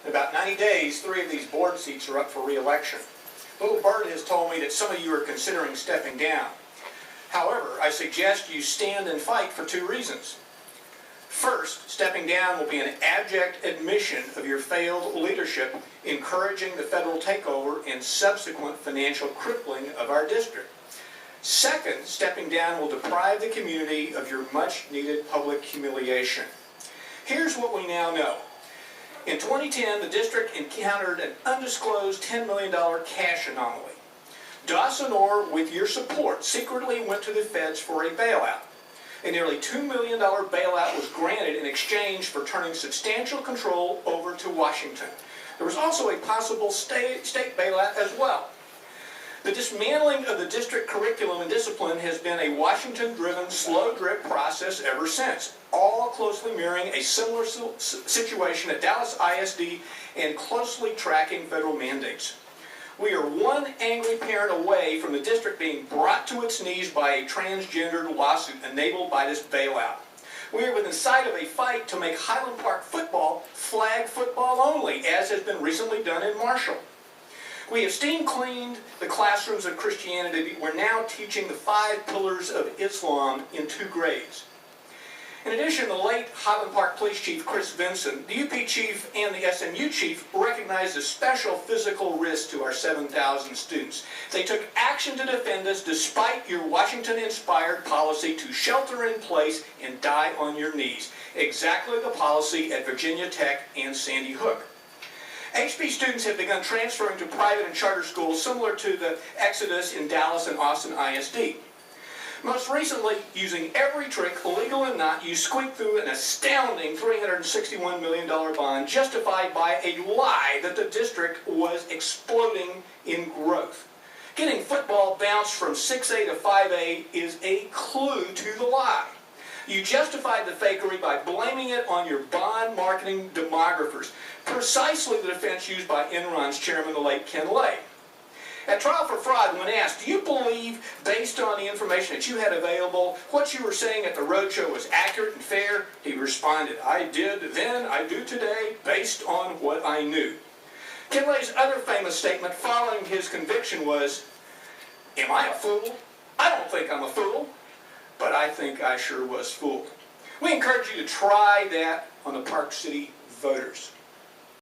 In about 90 days, 3 of these board seats are up for re-election. Little Bird has told me that some of you are considering stepping down. However, I suggest you stand and fight for 2 reasons. First, stepping down will be an abject admission of your failed leadership, encouraging the federal takeover and subsequent financial crippling of our district. Second, stepping down will deprive the community of your much-needed public humiliation. Here's what we now know. In 2010, the district encountered an undisclosed $10 million cash anomaly. Dawson Orr, with your support, secretly went to the feds for a bailout. A nearly $2 million bailout was granted in exchange for turning substantial control over to Washington. There was also a possible state bailout as well. The dismantling of the district curriculum and discipline has been a Washington-driven, slow-drip process ever since, all closely mirroring a similar situation at Dallas ISD and closely tracking federal mandates. We are one angry parent away from the district being brought to its knees by a transgendered lawsuit enabled by this bailout. We are within sight of a fight to make Highland Park football flag football only, as has been recently done in Marshall. We have steam cleaned the classrooms of Christianity. We're now teaching the 5 pillars of Islam in 2 grades. In addition, the late Highland Park Police Chief Chris Vinson, the UP Chief, and the SMU Chief recognized a special physical risk to our 7,000 students. They took action to defend us despite your Washington-inspired policy to shelter in place and die on your knees. Exactly the policy at Virginia Tech and Sandy Hook. HB students have begun transferring to private and charter schools similar to the exodus in Dallas and Austin ISD. Most recently, using every trick, legal and not, you squeaked through an astounding $361 million bond justified by a lie that the district was exploding in growth. Getting football bounced from 6A to 5A is a clue to the lie. You justified the fakery by blaming it on your bond marketing demographers, precisely the defense used by Enron's chairman, the late Ken Lay. At trial for fraud, when asked, do you believe, based on the information that you had available, what you were saying at the roadshow was accurate and fair? He responded, I did then, I do today, based on what I knew. Ken Lay's other famous statement following his conviction was, am I a fool? I don't think I'm a fool, but I think I sure was fooled. We encourage you to try that on the Park City voters.